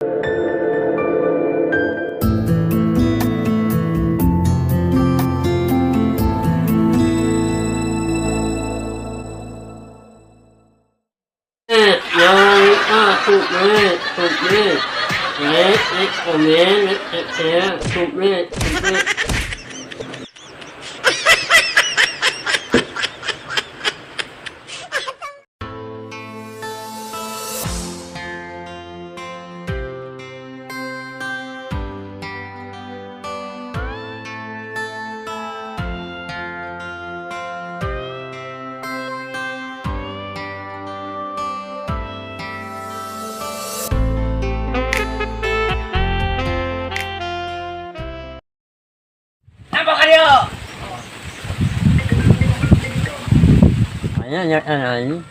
Chụp lên, đấy, ở miếng, thế, chụp lên. Nhận ảnh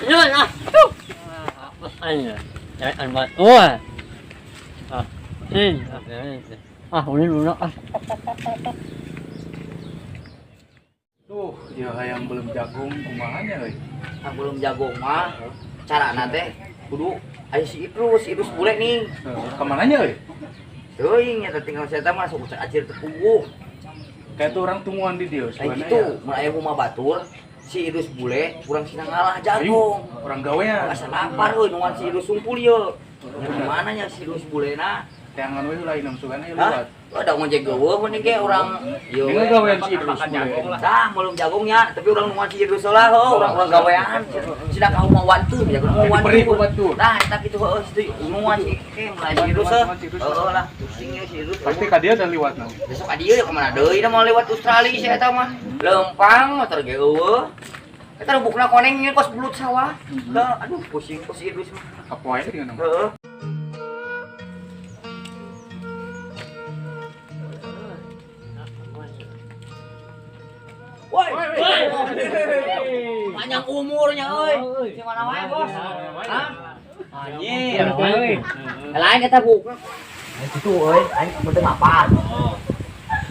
nhớ nha anh anh vậy ôi xin udah dulu Tuh, ya yang belum jagung kumahanya euy. Yang belum jagung mah carana teh kudu aya si Idrus bule nih. Kemananya euy? Teuing nya tinggal saya mah sok acir teu puguh. Kayak tuh orang tungguan di dia Kayak gitu, mun aya rumah batur si Idrus bule urang sina ngalah jagung. Orang gawean. Asa lapar euy nungan si Idrus sumpul ieu. Yang mana nya si Idrus bulena? Teangan we lain nang sugana lewat. Ada ngojek geueuh mun ge urang ieu. Dengan gawean si Idrus bule. Tah belum jagungnya, tapi urang nungan si Idrus heula heuh, urang gawean. Sida ka rumah wantu, jagung rumah Beri ku batur. Nah, eta kitu heuh situ nungan si mulai si Idrus heuh lah. Pusing ya si Idrus. Pasti ka dia dan liwat nang. Besok ka dieu ka mana deui da mau lewat Australia si eta mah. Lempang motor ge eueuh. Eta rubukna koneng nyeun kos belut sawah. Da aduh pusing ku si Idrus mah. Kapoe dengan nang. Heeh. Woi, panjang umurnya euy. Di mana wae, Bos? Hah? Anjir. Lain eta Bu. Itu euy, aing meuteung apaan.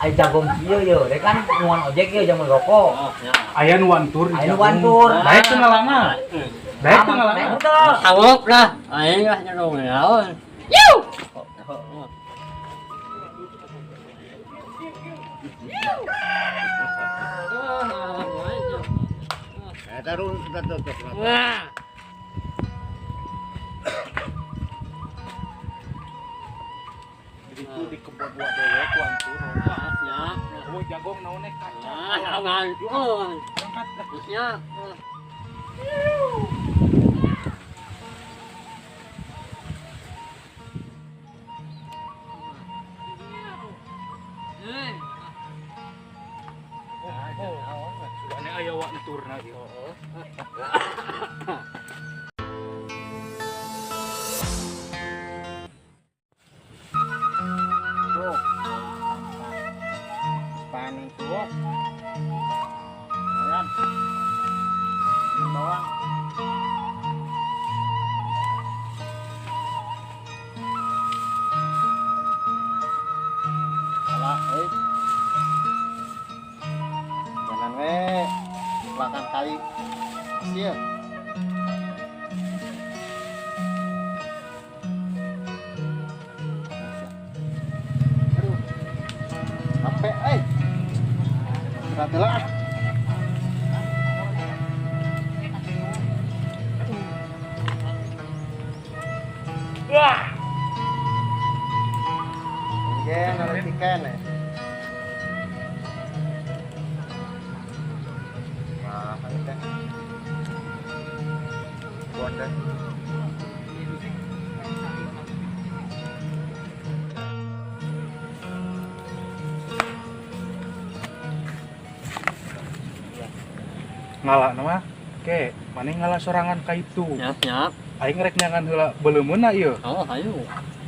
Aing jagung kieu ye, deh kan nuan ojek ye jangan rokok. Aya nu wantur. Aya nu wantur. Baik teu ngalama. Baik teu ngalama. Sawok lah, aing lah nyerong naon. Yuh. Tarun kita tutup. Wah. Itu di kebun buat dewe wantur. Ya. Oh jagung naonnya kaca. Jangan. Ya. Sugana aya wanturna ieu. Panen tua. Ayan. Bawang. Alah, jangan we belakang kali. Siap. Aduh. Capek, Ratelah. Wah. Oke, nanti ikan ya. Wah, ini teh. Bondet. Ngalah nama. Oke, mana ngalah sorangan ka itu. Siap. Aing rek nyangan heula beuleumna ieu. Oh, ayo.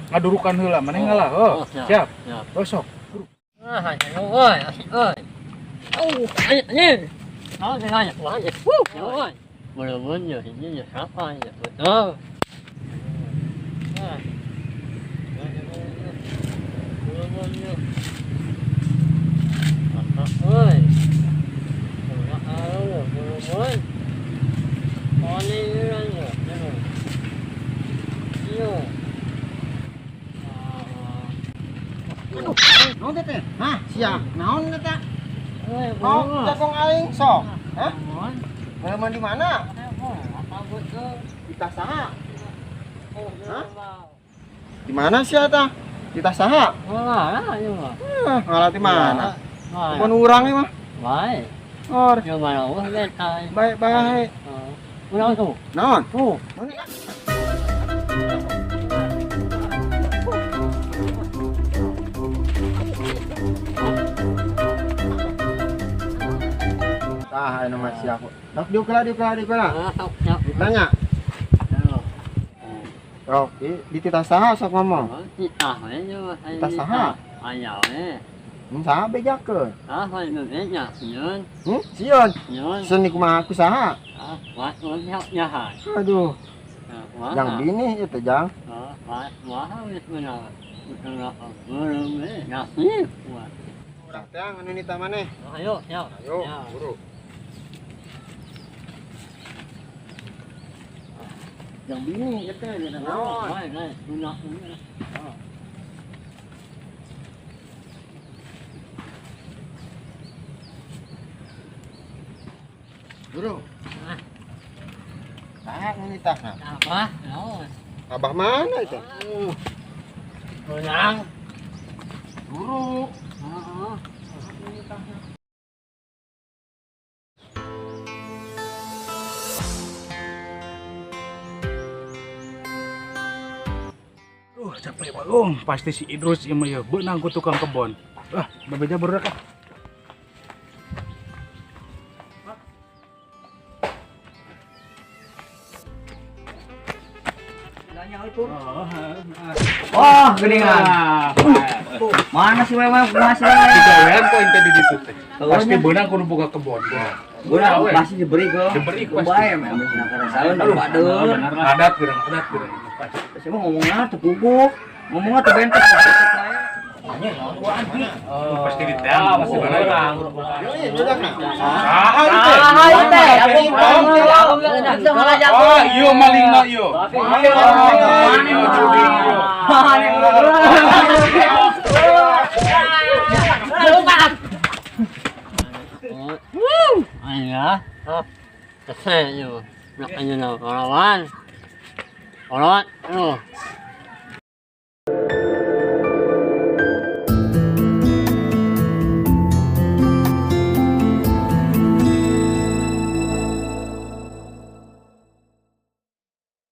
Ngadurukan heula mana ngalah. Oh, siap. Siap. Oh, sok. Ayo, oi, oi. Ayo. Oh, saya wah, ya. Oi. Belum ya, ini ya siapa ya? Betul. Belum ya. Oi. Belum. Naon teh teh? Hah, sia. Naon eta? Oi, Oh, jagung aing sok. Hah? Mohon. Halaman di mana? Apa betul? Di tas saha? Hah? Di mana sih eta? Di tas saha? Mana ieu mah? Ngalah di mana? Mana? Pun urang ieu mah. Baik. Or, Yang mana wah betai. baik. Udah tuh. Naon? Tuh. Tah, anu mah sia aku. Dak diuklah. Ah, ya. Tanya. Oh, di tas saha sok ngomong. Ah, ayo. Tas saha? Ayo Saha bejakeun? Ah, ayo beja. Nyun. Sieun. Nyun. Seni kumaha aku saha? Ah, wah, nyaha. Aduh, Wah. jang bini itu jang. Wah, wis benar. Benar. Belum nasib. Wah. Tah teh anu nita maneh. Ayo, ya. Ayo, buru. Jang bini eta naon? Baik, benar. Buru. Tah anu nita. Apa? Naon? Abah mana itu? Benang. Buru. Heeh. Capek bagong. Pasti si Idrus ieu mah beunang ku tukang kebon. Babeja barudak ah. Wah, geningan. Mana sih memang masih Digawean poin tadi di teh. Pasti beunang kudu boga kebon. Guna masih diberi ke. Diberi pasti. Bae memang karena saeun Pak Deun. Adat kurang. Saya mah ngomongna teu guguk. Ngomongna teu benteng. Pasti ditembak pasti beunang. Yoi, budakna. Saha Ah, itu teh. Oh, ieu malingna ieu. Ayo. Kesel yo. Nak ayo na lawan. Lawan.